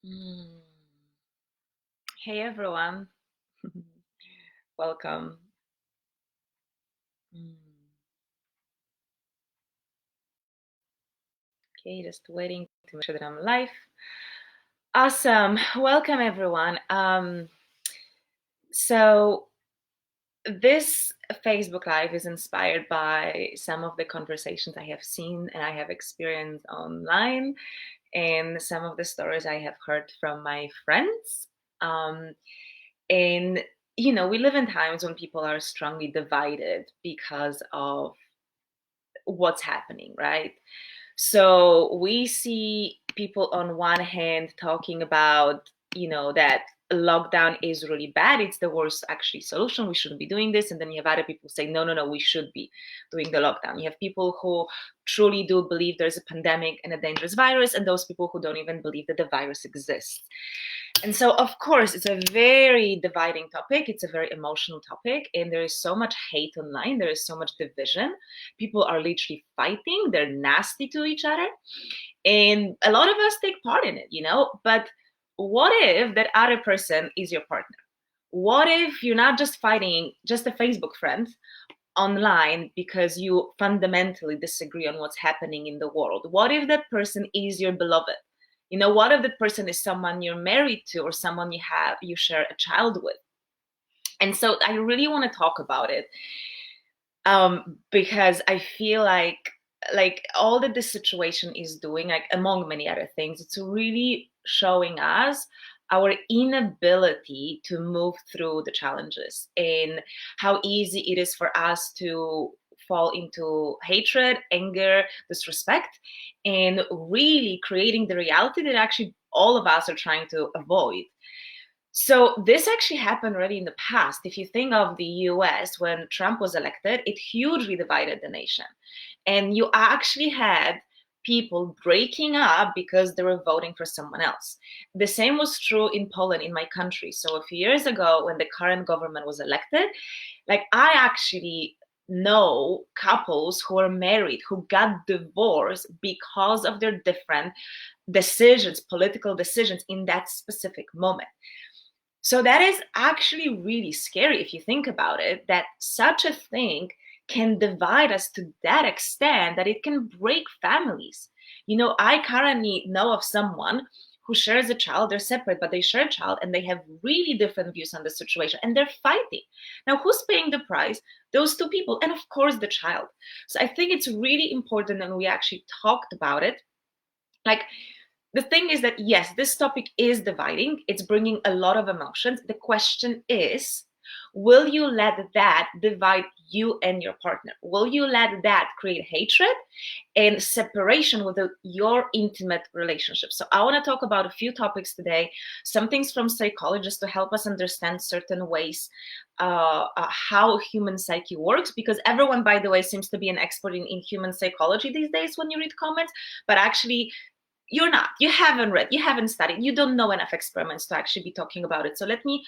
Mm. Hey everyone, welcome. Mm. Okay, just waiting to make sure that I'm live. Awesome, welcome everyone. So this Facebook Live is inspired by some of the conversations I have seen and I have experienced online, and some of the stories I have heard from my friends. Um, and we live in times when people are strongly divided because of what's happening, right? So we see people on one hand talking about, that lockdown is really bad. It's the worst actually solution. We shouldn't be doing this. And then you have other people saying, no, no, no, we should be doing the lockdown. You have people who truly do believe there's a pandemic and a dangerous virus, and those people who don't even believe that the virus exists. And so, of course, it's a very dividing topic. It's a very emotional topic. And there is so much hate online. There is so much division. People are literally fighting. They're nasty to each other. And a lot of us take part in it. But what if that other person is your partner? What if you're not just fighting just a Facebook friend online because you fundamentally disagree on what's happening in the world? What if that person is your beloved? What if that person is someone you're married to or someone you share a child with? And so I really want to talk about it, because I feel like all that this situation is doing, like among many other things, it's really showing us our inability to move through the challenges and how easy it is for us to fall into hatred, anger, disrespect, and really creating the reality that actually all of us are trying to avoid. So this actually happened already in the past. If you think of the US, when Trump was elected, it hugely divided the nation. And you actually had people breaking up because they were voting for someone else. The same was true in Poland, in my country. So a few years ago, when the current government was elected, like I actually know couples who are married who got divorced because of their different decisions, political decisions in that specific moment. So that is actually really scary if you think about it, that such a thing can divide us to that extent that it can break families. I currently know of someone who shares a child. They're separate, but they share a child and they have really different views on the situation and they're fighting. Now, who's paying the price? Those two people, and of course, the child. So I think it's really important that we actually talked about it. Like, the thing is that, yes, this topic is dividing. It's bringing a lot of emotions. The question is, will you let that divide you and your partner? Will you let that create hatred and separation with your intimate relationship? So I want to talk about a few topics today, some things from psychologists to help us understand certain ways how human psyche works, because everyone, by the way, seems to be an expert in human psychology these days when you read comments, but actually you're not. You haven't read, you haven't studied, you don't know enough experiments to actually be talking about it. So let me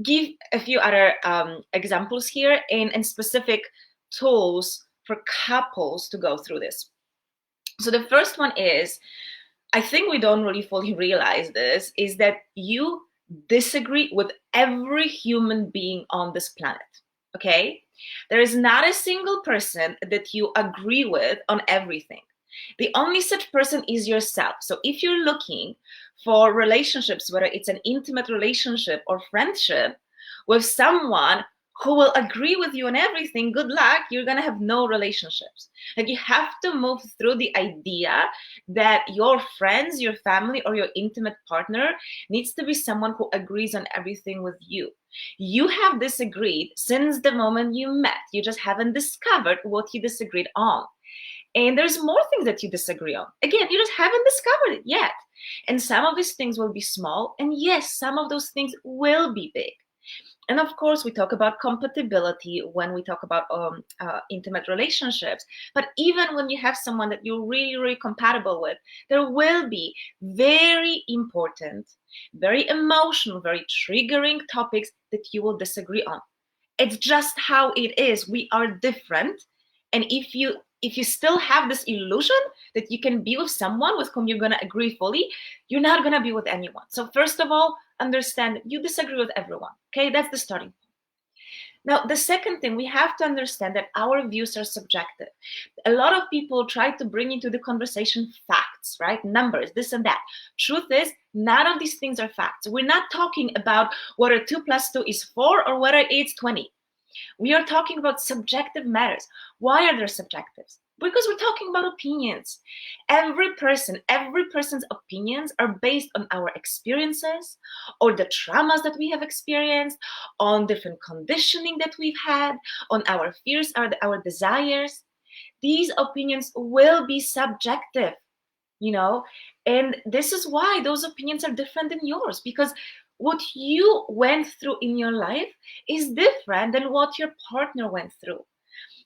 give a few other examples here, and specific tools for couples to go through this. So the first one is, I think we don't really fully realize this, is that you disagree with every human being on this planet. Okay? There is not a single person that you agree with on everything. The only such person is yourself. So if you're looking for relationships, whether it's an intimate relationship or friendship with someone who will agree with you on everything, good luck, you're going to have no relationships. Like, you have to move through the idea that your friends, your family, or your intimate partner needs to be someone who agrees on everything with you. You have disagreed since the moment you met. You just haven't discovered what you disagreed on. And there's more things that you disagree on. Again, you just haven't discovered it yet. And some of these things will be small. And yes, some of those things will be big. And of course, we talk about compatibility when we talk about intimate relationships. But even when you have someone that you're really, really compatible with, there will be very important, very emotional, very triggering topics that you will disagree on. It's just how it is. We are different. And if you if you still have this illusion that you can be with someone with whom you're going to agree fully, you're not going to be with anyone. So first of all, understand you disagree with everyone. Okay, that's the starting point. Now, the second thing, we have to understand that our views are subjective. A lot of people try to bring into the conversation facts, right? Numbers, this and that. Truth is, none of these things are facts. We're not talking about whether 2 plus 2 is 4 or whether it's 20. We are talking about subjective matters. Why are there subjectives? Because we're talking about opinions. Every person's opinions are based on our experiences or the traumas that we have experienced, on different conditioning that we've had, on our fears, our desires. These opinions will be subjective, and this is why those opinions are different than yours, because what you went through in your life is different than what your partner went through.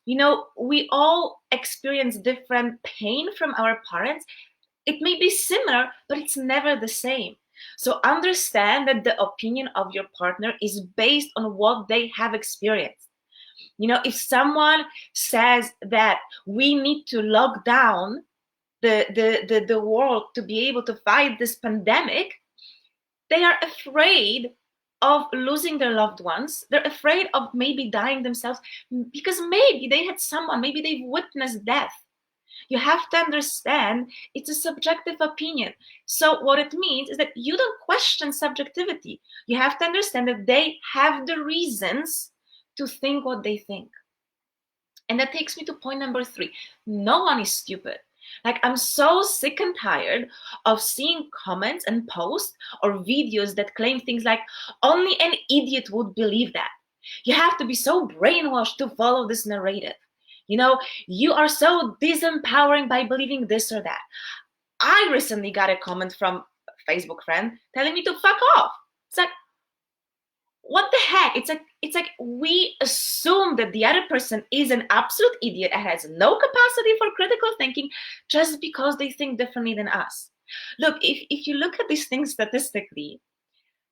We all experience different pain from our parents. It may be similar, but it's never the same. So understand that the opinion of your partner is based on what they have experienced. If someone says that we need to lock down the world to be able to fight this pandemic, they are afraid of losing their loved ones. They're afraid of maybe dying themselves because maybe they had someone, maybe they've witnessed death. You have to understand it's a subjective opinion. So what it means is that you don't question subjectivity. You have to understand that they have the reasons to think what they think. And that takes me to point number 3. No one is stupid. Like, I'm so sick and tired of seeing comments and posts or videos that claim things like, only an idiot would believe that. You have to be so brainwashed to follow this narrative. You are so disempowering by believing this or that. I recently got a comment from a Facebook friend telling me to fuck off. It's like, what the heck? It's like we assume that the other person is an absolute idiot and has no capacity for critical thinking just because they think differently than us. Look, if you look at these things statistically,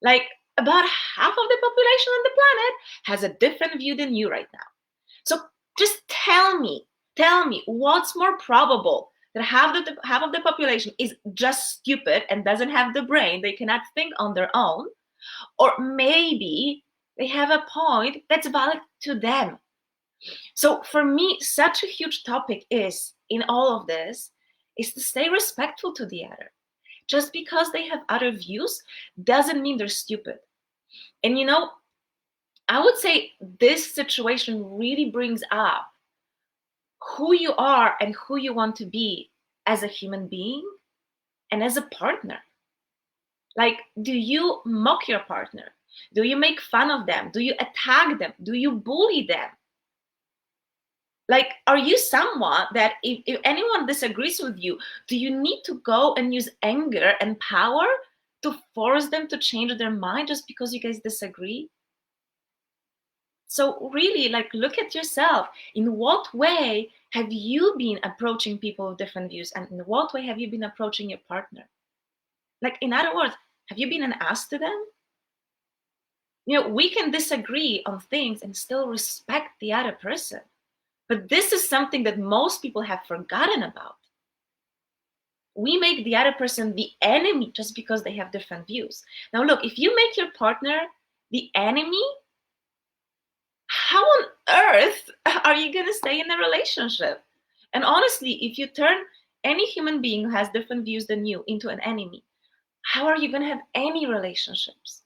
like about half of the population on the planet has a different view than you right now. So just tell me what's more probable, that half of the population is just stupid and doesn't have the brain, they cannot think on their own, or maybe they have a point that's valid to them. So for me, such a huge topic is, in all of this, is to stay respectful to the other. Just because they have other views doesn't mean they're stupid. And I would say this situation really brings up who you are and who you want to be as a human being and as a partner. Like, do you mock your partner? Do you make fun of them? Do you attack them? Do you bully them? Like, are you someone that if anyone disagrees with you, do you need to go and use anger and power to force them to change their mind just because you guys disagree? So really, like, look at yourself. In what way have you been approaching people with different views? And in what way have you been approaching your partner? Like, in other words, have you been an ass to them? We can disagree on things and still respect the other person. But this is something that most people have forgotten about. We make the other person the enemy just because they have different views. Now, look, if you make your partner the enemy, how on earth are you going to stay in a relationship? And honestly, if you turn any human being who has different views than you into an enemy, how are you going to have any relationships?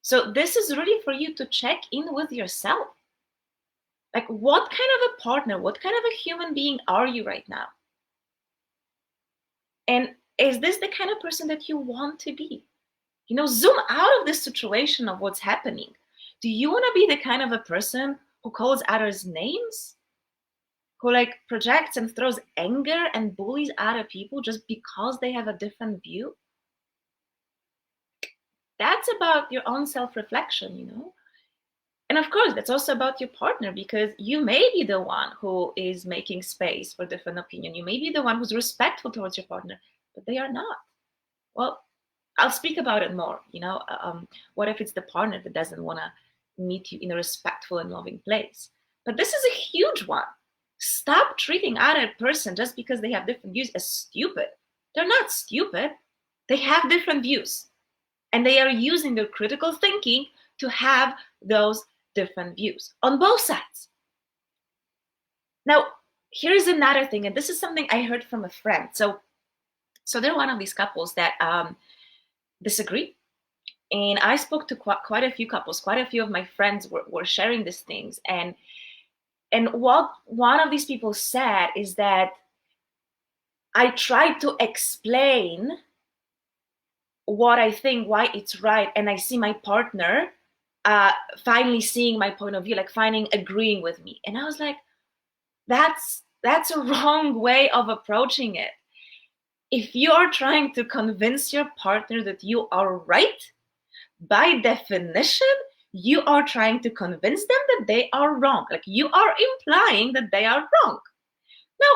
So this is really for you to check in with yourself. Like, what kind of a partner, what kind of a human being are you right now? And is this the kind of person that you want to be? Zoom out of this situation of what's happening. Do you want to be the kind of a person who calls others names? Who projects and throws anger and bullies other people just because they have a different view? That's about your own self-reflection, And of course, that's also about your partner, because you may be the one who is making space for different opinion. You may be the one who's respectful towards your partner, but they are not. Well, I'll speak about it more. What if it's the partner that doesn't want to meet you in a respectful and loving place? But this is a huge one. Stop treating other person just because they have different views as stupid. They're not stupid. They have different views. And they are using their critical thinking to have those different views on both sides. Now, here's another thing, and this is something I heard from a friend. So they're one of these couples that disagree. And I spoke to quite a few couples. Quite a few of my friends were sharing these things. And what one of these people said is that I tried to explain what I think, why it's right, and I see my partner finally seeing my point of view, like finally agreeing with me. And I was like, that's a wrong way of approaching it. If you are trying to convince your partner that you are right, by definition, you are trying to convince them that they are wrong. Like, you are implying that they are wrong. Now,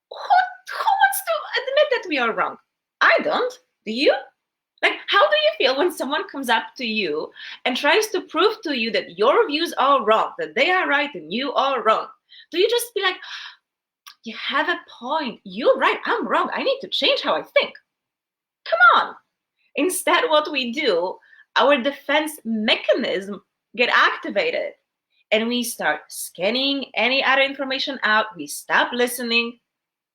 who wants to admit that we are wrong? I don't. Do you? Like, how do you feel when someone comes up to you and tries to prove to you that your views are wrong, that they are right and you are wrong? Do you just be like, you have a point, you're right, I'm wrong, I need to change how I think? Come on. Instead, what we do, our defense mechanism get activated and we start scanning any other information out. We stop listening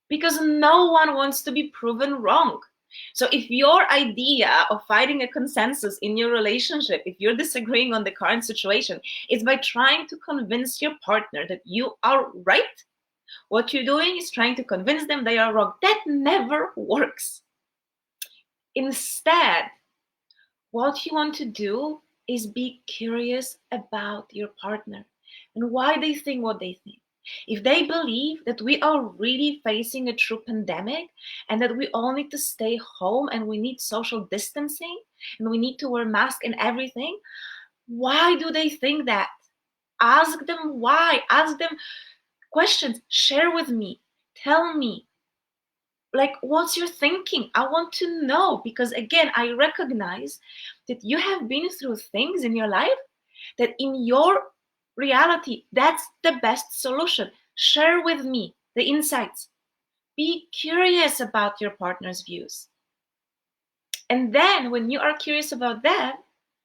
because no one wants to be proven wrong. So if your idea of finding a consensus in your relationship, if you're disagreeing on the current situation, is by trying to convince your partner that you are right, what you're doing is trying to convince them they are wrong. That never works. Instead, what you want to do is be curious about your partner and why they think what they think. If they believe that we are really facing a true pandemic and that we all need to stay home and we need social distancing and we need to wear masks and everything, why do they think that? Ask them why. Ask them questions. Share with me. Tell me. Like, what's your thinking? I want to know, because again, I recognize that you have been through things in your life that in your reality, that's the best solution. Share with me the insights. Be curious about your partner's views. And then when you are curious about that,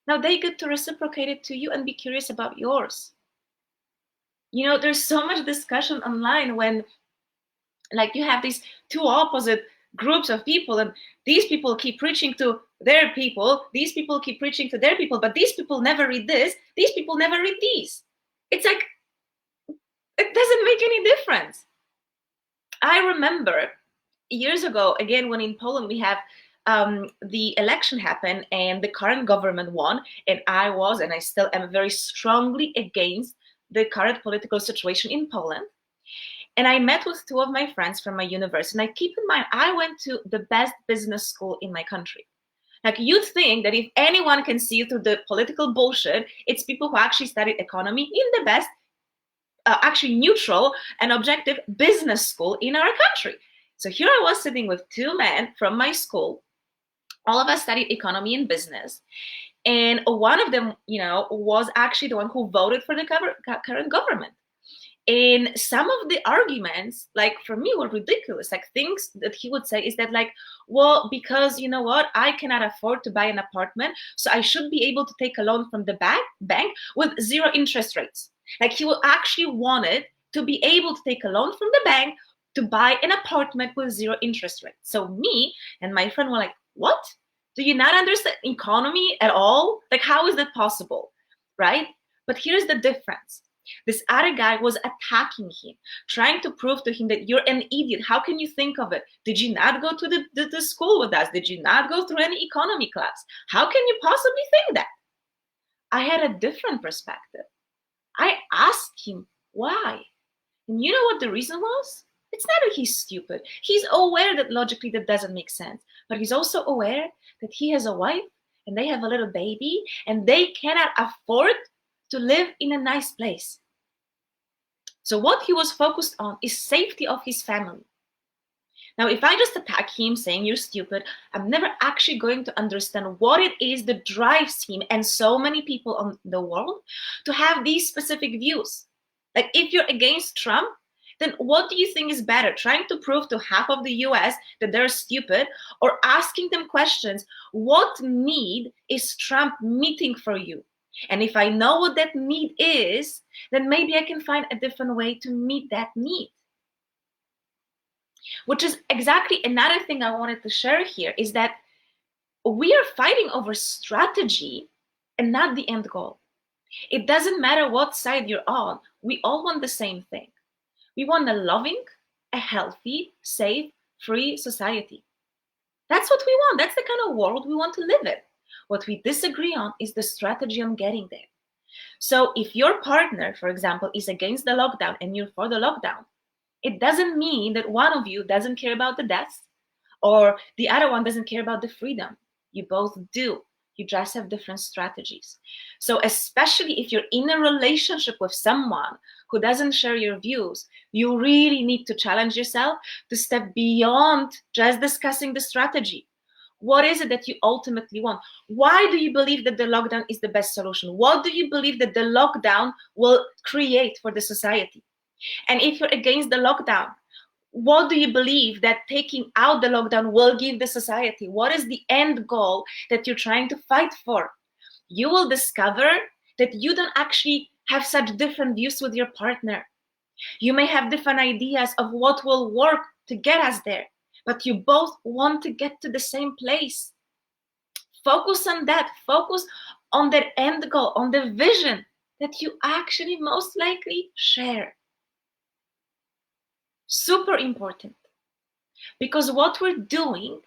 now they get to reciprocate it to you and be curious about yours. You know, there's so much discussion online when, like, you have these two opposite groups of people, and these people keep preaching to their people, these people keep preaching to their people, but these people never read this, these people never read these. It's like, it doesn't make any difference. I remember years ago, again, when in Poland we have the election happened and the current government won, and I still am very strongly against the current political situation in Poland. And I met with two of my friends from my university. And I keep in mind, I went to the best business school in my country. Like, you'd think that if anyone can see through the political bullshit, it's people who actually studied economy in the best, actually neutral and objective business school in our country. So here I was sitting with two men from my school. All of us studied economy and business. And one of them, was actually the one who voted for the current government. And some of the arguments, like, for me, were ridiculous. Like, things that he would say is that, like, well, because you know what, I cannot afford to buy an apartment, so I should be able to take a loan from the bank with 0 interest rates. Like, he actually wanted to be able to take a loan from the bank to buy an apartment with 0 interest rates. So me and my friend were like, what? Do you not understand economy at all? Like, how is that possible, right? But here's the difference. This other guy was attacking him, trying to prove to him that you're an idiot. How can you think of it? Did you not go to the school with us? Did you not go through any economy class? How can you possibly think that? I had a different perspective. I asked him why. And you know what the reason was? It's not that he's stupid. He's aware that logically that doesn't make sense. But he's also aware that he has a wife and they have a little baby and they cannot afford to live in a nice place. So what he was focused on is safety of his family. Now, if I just attack him saying you're stupid, I'm never actually going to understand what it is that drives him and so many people on the world to have these specific views. Like, if you're against Trump, then what do you think is better? Trying to prove to half of the US that they're stupid, or asking them questions? What need is Trump meeting for you? And if I know what that need is, then maybe I can find a different way to meet that need. Which is exactly another thing I wanted to share here, is that we are fighting over strategy and not the end goal. It doesn't matter what side you're on. We all want the same thing. We want a loving, a healthy, safe, free society. That's what we want. That's the kind of world we want to live in. What we disagree on is the strategy on getting there. So if your partner, for example, is against the lockdown and you're for the lockdown, it doesn't mean that one of you doesn't care about the deaths or the other one doesn't care about the freedom. You both do. You just have different strategies. So especially if you're in a relationship with someone who doesn't share your views, you really need to challenge yourself to step beyond just discussing the strategy. What is it that you ultimately want? Why do you believe that the lockdown is the best solution? What do you believe that the lockdown will create for the society? And if you're against the lockdown, what do you believe that taking out the lockdown will give the society? What is the end goal that you're trying to fight for? You will discover that you don't actually have such different views with your partner. You may have different ideas of what will work to get us there, but you both want to get to the same place. Focus on that. Focus on that end goal, on the vision that you actually most likely share. Super important. Because what we're doing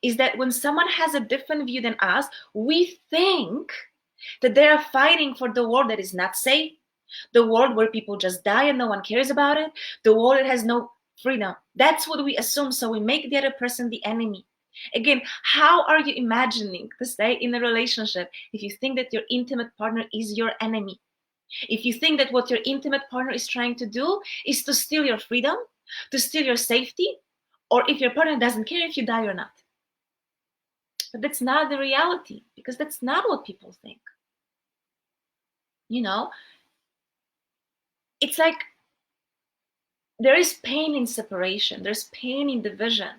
is that when someone has a different view than us, we think that they are fighting for the world that is not safe, the world where people just die and no one cares about it, the world that has no freedom. That's what we assume. So we make the other person the enemy. Again, how are you imagining to stay in a relationship if you think that your intimate partner is your enemy? If you think that what your intimate partner is trying to do is to steal your freedom, to steal your safety, or if your partner doesn't care if you die or not. But that's not the reality, because that's not what people think. You know, it's like there is pain in separation, there's pain in division.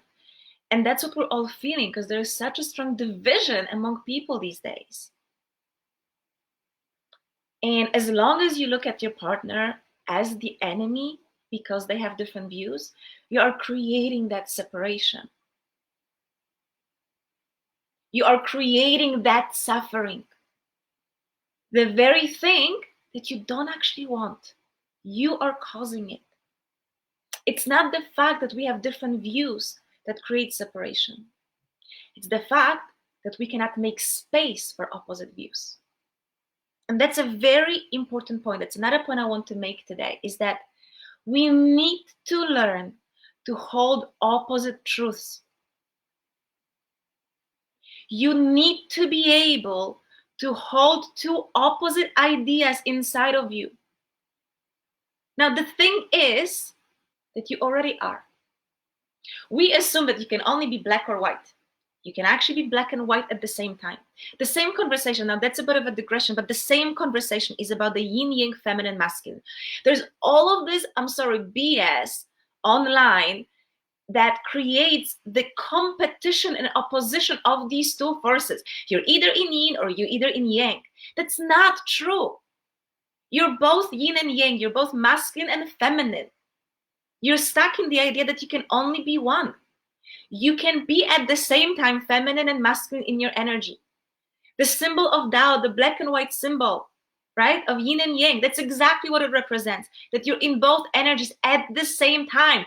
And that's what we're all feeling, because there is such a strong division among people these days. And as long as you look at your partner as the enemy because they have different views, you are creating that separation. You are creating that suffering. The very thing that you don't actually want. You are causing it. It's not the fact that we have different views that creates separation. It's the fact that we cannot make space for opposite views. And that's a very important point. That's another point I want to make today, is that we need to learn to hold opposite truths. You need to be able to hold two opposite ideas inside of you. Now, the thing is that you already are. We assume that you can only be black or white. You can actually be black and white at the same time. The same conversation, now that's a bit of a digression, but the same conversation is about the yin-yang, feminine, masculine. There's all of this, BS online that creates the competition and opposition of these two forces. You're either in yin or you're either in yang. That's not true. You're both yin and yang. You're both masculine and feminine. You're stuck in the idea that you can only be one. You can be at the same time feminine and masculine in your energy. The symbol of Tao, the black and white symbol, right, of yin and yang, that's exactly what it represents, that you're in both energies at the same time.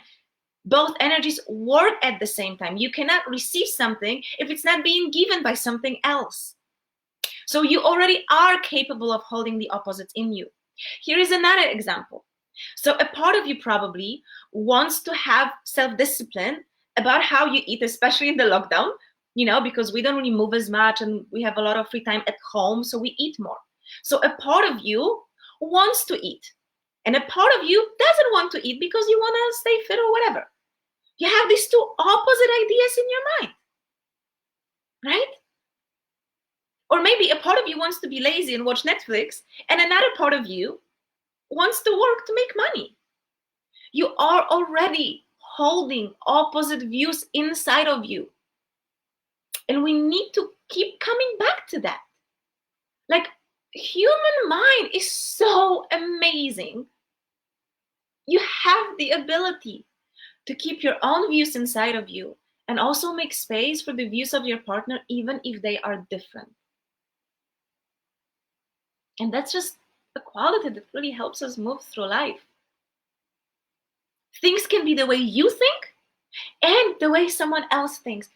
Both energies work at the same time. You cannot receive something if it's not being given by something else. So you already are capable of holding the opposites in you. Here is another example. So a part of you probably wants to have self-discipline about how you eat, especially in the lockdown, because we don't really move as much and we have a lot of free time at home, so we eat more. So a part of you wants to eat, and a part of you doesn't want to eat because you want to stay fit or whatever. You have these two opposite ideas in your mind, right? Or maybe a part of you wants to be lazy and watch Netflix, and another part of you wants to work to make money. You are already holding opposite views inside of you. And we need to keep coming back to that. Like, human mind is so amazing. You have the ability to keep your own views inside of you and also make space for the views of your partner, even if they are different. And that's just a quality that really helps us move through life. Things can be the way you think and the way someone else thinks,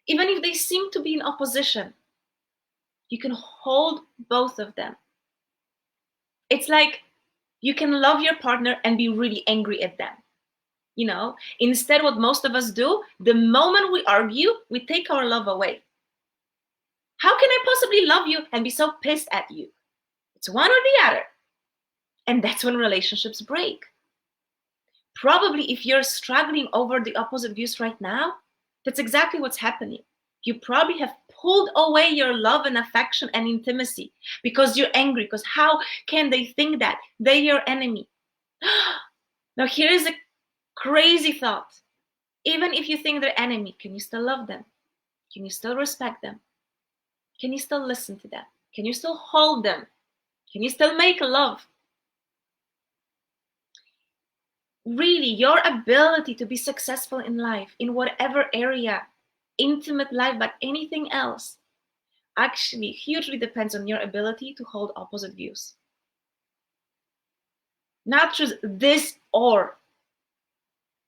even if they seem to be in opposition. You can hold both of them. It's like you can love your partner and be really angry at them. Instead, what most of us do, the moment we argue, we take our love away. How can I possibly love you and be so pissed at you? It's one or the other. And that's when relationships break. Probably if you're struggling over the opposite views right now, that's exactly what's happening. You probably have pulled away your love and affection and intimacy because you're angry. Because how can they think that? They're your enemy. Now, here is a crazy thought. Even if you think they're enemy, can you still love them? Can you still respect them? Can you still listen to them? Can you still hold them? Can you still make love? Really, your ability to be successful in life, in whatever area, intimate life, but anything else, actually hugely depends on your ability to hold opposite views. Not just this or.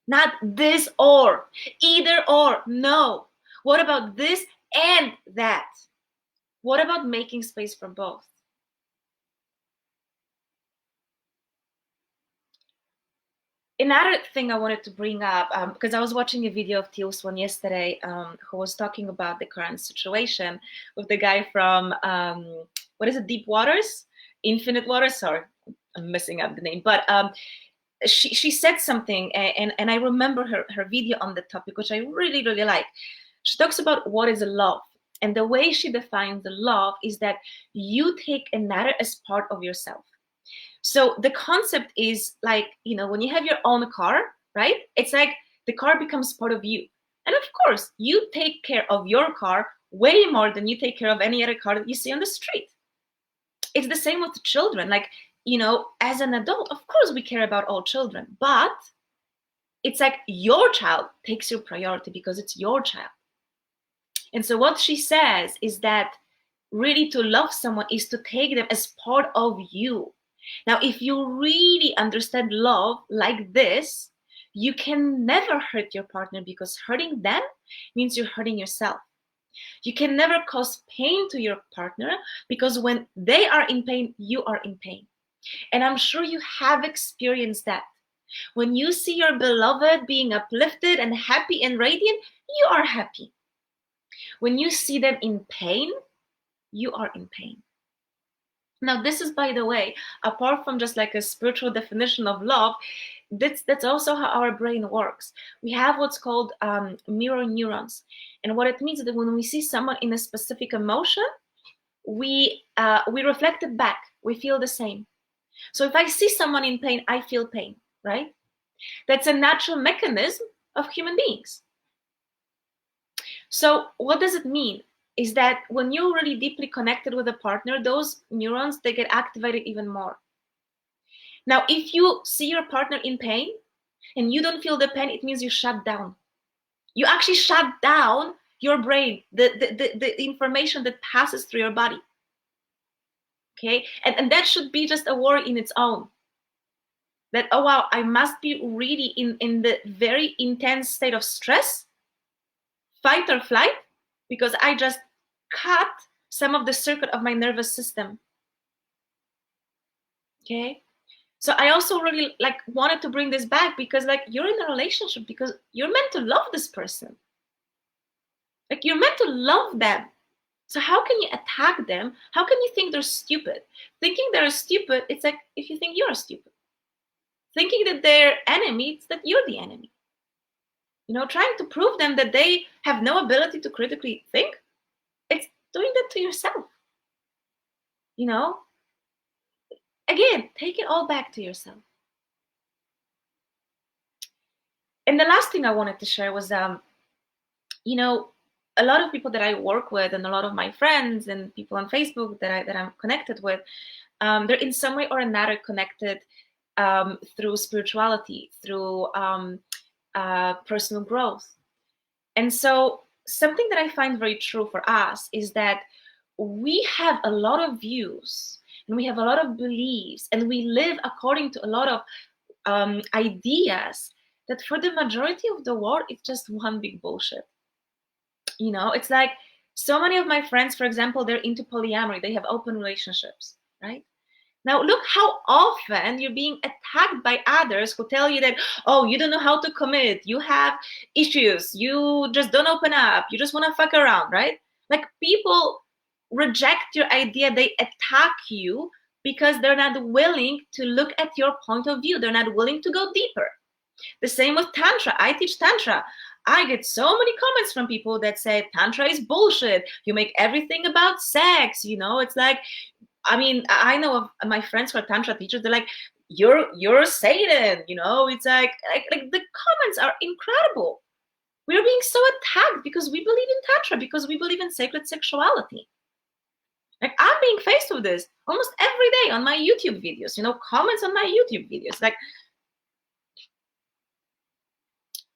Not this or. Either or. No. What about this and that? What about making space for both? Another thing I wanted to bring up, because I was watching a video of Teal Swan yesterday, who was talking about the current situation with the guy from, what is it, Deep Waters? Infinite Waters? Sorry, I'm messing up the name. But she said something, and I remember her video on the topic, which I really, really like. She talks about what is love. And the way she defines the love is that you take another as part of yourself. So the concept is like, when you have your own car, right? It's like the car becomes part of you. And of course, you take care of your car way more than you take care of any other car that you see on the street. It's the same with children. Like, as an adult, of course, we care about all children, but it's like your child takes your priority because it's your child. And so what she says is that really to love someone is to take them as part of you. Now, if you really understand love like this, you can never hurt your partner because hurting them means you're hurting yourself. You can never cause pain to your partner because when they are in pain, you are in pain. And I'm sure you have experienced that. When you see your beloved being uplifted and happy and radiant, you are happy. When you see them in pain, you are in pain. Now, this is, by the way, apart from just like a spiritual definition of love, that's also how our brain works. We have what's called mirror neurons. And what it means is that when we see someone in a specific emotion, we reflect it back. We feel the same. So if I see someone in pain, I feel pain, right? That's a natural mechanism of human beings. So what does it mean? Is that when you're really deeply connected with a partner, those neurons, they get activated even more. Now, if you see your partner in pain and you don't feel the pain, it means you shut down. You actually shut down your brain, the information that passes through your body. Okay? And that should be just a worry in its own. That, oh wow, I must be really in the very intense state of stress, fight or flight, because I just cut some of the circuit of my nervous system. Okay? So I also really wanted to bring this back because you're in a relationship because you're meant to love this person. You're meant to love them. So how can you attack them? How can you think they're stupid? Thinking they're stupid, it's like if you think you're stupid. Thinking that they're enemy, it's that you're the enemy. Trying to prove them that they have no ability to critically think, it's doing that to yourself. Again, take it all back to yourself. And the last thing I wanted to share was, you know, a lot of people that I work with and a lot of my friends and people on Facebook that I'm connected with, they're in some way or another connected through spirituality, through personal growth. And so something that I find very true for us is that we have a lot of views and we have a lot of beliefs and we live according to a lot of ideas that for the majority of the world, it's just one big bullshit. It's like so many of my friends, for example, they're into polyamory, they have open relationships, right? Now, look how often you're being attacked by others who tell you that, oh, you don't know how to commit, you have issues, you just don't open up, you just want to fuck around, right? Like people reject your idea, they attack you because they're not willing to look at your point of view, they're not willing to go deeper. The same with Tantra. I teach Tantra. I get so many comments from people that say Tantra is bullshit. You make everything about sex. It's like, I mean, I know of my friends who are Tantra teachers. They're like, you're Satan. It's like the comments are incredible. We're being so attacked because we believe in Tantra, because we believe in sacred sexuality. Like I'm being faced with this almost every day on my YouTube videos. Comments on my YouTube videos like.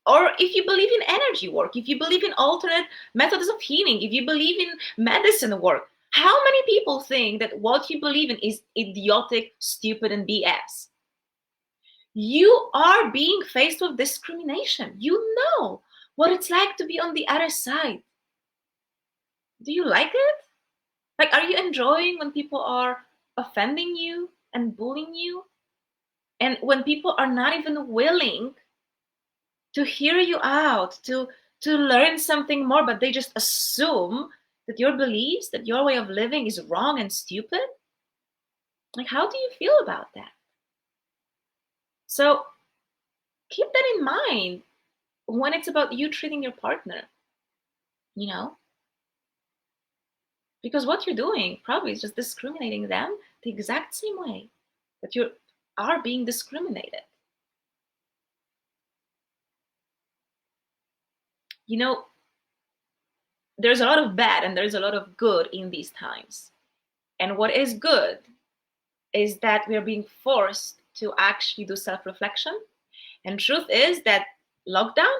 Or if you believe in energy work, if you believe in alternate methods of healing, if you believe in medicine work, how many people think that what you believe in is idiotic, stupid, and BS? You are being faced with discrimination. You know what it's like to be on the other side. Do you like it? Like, are you enjoying when people are offending you and bullying you? And when people are not even willing to hear you out, to learn something more, but they just assume that your beliefs, that your way of living is wrong and stupid? Like, how do you feel about that? So keep that in mind when it's about you treating your partner, because what you're doing probably is just discriminating them the exact same way that you are being discriminated. There's a lot of bad and there's a lot of good in these times. And what is good is that we are being forced to actually do self-reflection. And truth is that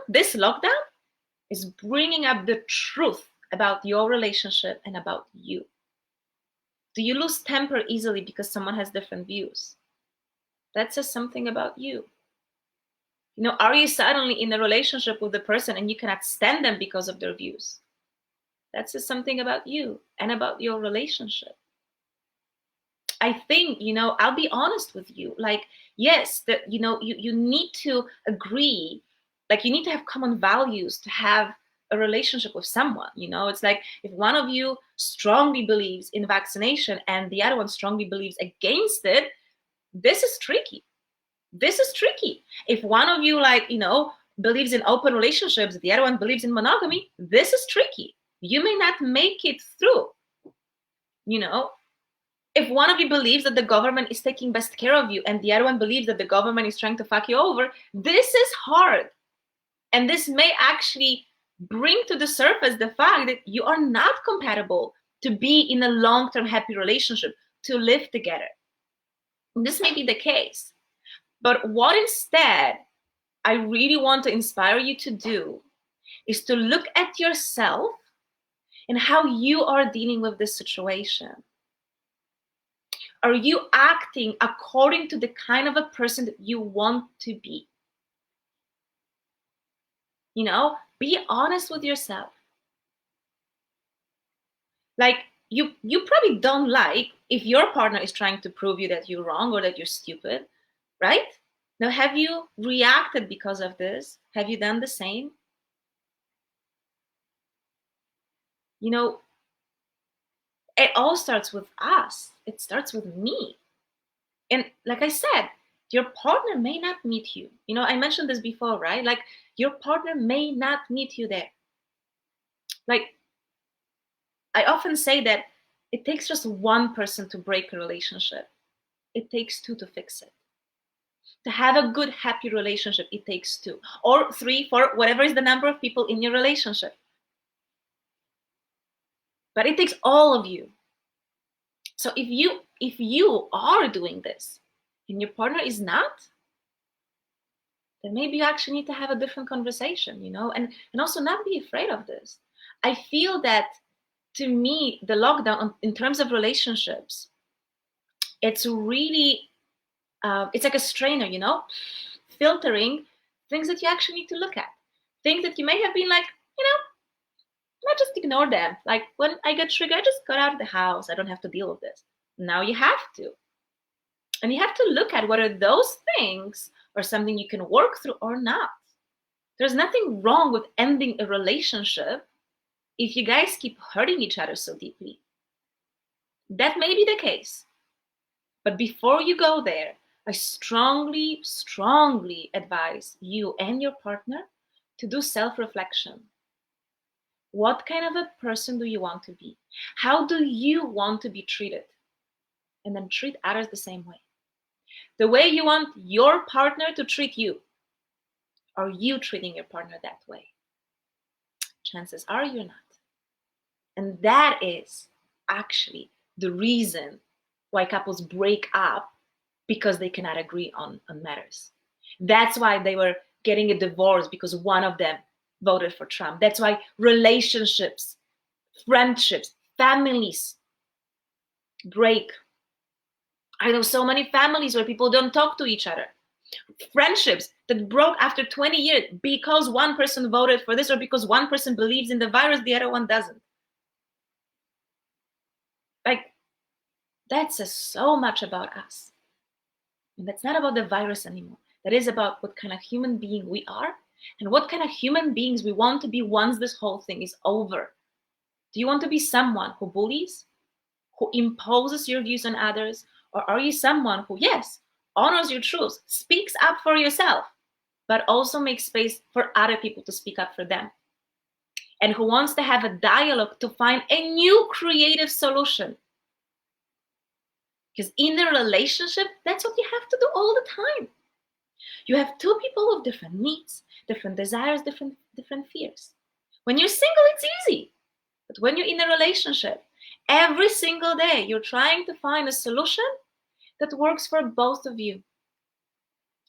this lockdown is bringing up the truth about your relationship and about you. Do you lose temper easily because someone has different views? That says something about you. Are you suddenly in a relationship with the person and you cannot stand them because of their views? That says something about you and about your relationship. I think, I'll be honest with you. Like, yes, that, you need to agree, like you need to have common values to have a relationship with someone. It's like if one of you strongly believes in vaccination and the other one strongly believes against it, this is tricky. If one of you believes in open relationships, the other one believes in monogamy, this is tricky. You may not make it through. If one of you believes that the government is taking best care of you and the other one believes that the government is trying to fuck you over, this is hard. And this may actually bring to the surface the fact that you are not compatible to be in a long-term happy relationship, to live together. This may be the case. But what instead I really want to inspire you to do is to look at yourself and how you are dealing with this situation. Are you acting according to the kind of a person that you want to be? Be honest with yourself. Like you probably don't like if your partner is trying to prove you that you're wrong or that you're stupid, right? Now, have you reacted because of this? Have you done the same? It all starts with us. It starts with me. And like I said, your partner may not meet you. I mentioned this before, right? Like your partner may not meet you there. Like I often say that it takes just one person to break a relationship. It takes two to fix it. To have a good, happy relationship, it takes 2 or 3, 4, whatever is the number of people in your relationship. But it takes all of you. So if you are doing this and your partner is not, then maybe you actually need to have a different conversation, and also not be afraid of this. I feel that, to me, the lockdown in terms of relationships, it's really it's like a strainer, filtering things that you actually need to look at, things that you may have been like, not just ignore them. Like, when I get triggered, I just got out of the house. I don't have to deal with this. Now you have to. And you have to look at whether those things are something you can work through or not. There's nothing wrong with ending a relationship if you guys keep hurting each other so deeply. That may be the case. But before you go there, I strongly, strongly advise you and your partner to do self-reflection. What kind of a person do you want to be? How do you want to be treated? And then treat others the same way. The way you want your partner to treat you. Are you treating your partner that way? Chances are you're not. And that is actually the reason why couples break up, because they cannot agree on matters. That's why they were getting a divorce, because one of them voted for Trump. That's why relationships, friendships, families break. I know so many families where people don't talk to each other. Friendships that broke after 20 years because one person voted for this, or because one person believes in the virus, the other one doesn't. Like, that says so much about us. And that's not about the virus anymore. That is about what kind of human being we are and what kind of human beings we want to be once this whole thing is over. Do you want to be someone who bullies, who imposes your views on others? Or are you someone who, yes, honors your truths, speaks up for yourself, but also makes space for other people to speak up for them? And who wants to have a dialogue to find a new creative solution? Because in the relationship, that's what you have to do all the time. You have two people with different needs, different desires, different fears. When you're single, it's easy. But when you're in a relationship, every single day, you're trying to find a solution that works for both of you.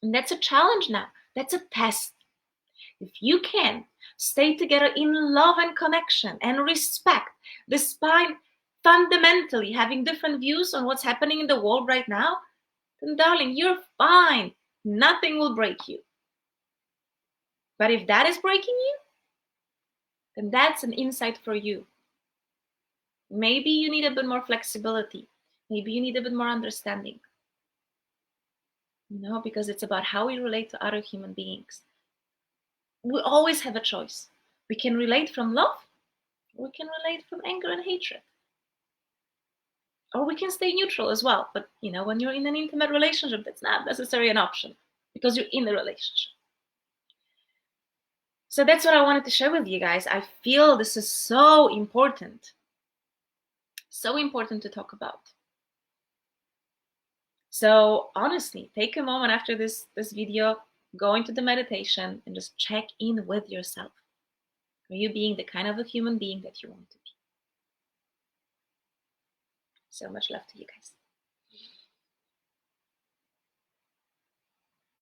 And that's a challenge now. That's a test. If you can stay together in love and connection and respect, despite fundamentally having different views on what's happening in the world right now, then darling, you're fine. Nothing will break you. But if that is breaking you, then that's an insight for you. Maybe you need a bit more flexibility. Maybe you need a bit more understanding. Because it's about how we relate to other human beings. We always have a choice. We can relate from love, or we can relate from anger and hatred. Or we can stay neutral as well. But, when you're in an intimate relationship, that's not necessarily an option because you're in the relationship. So that's what I wanted to share with you guys. I feel this is so important. So important to talk about. So honestly, take a moment after this video, go into the meditation and just check in with yourself. Are you being the kind of a human being that you want to be? So much love to you guys.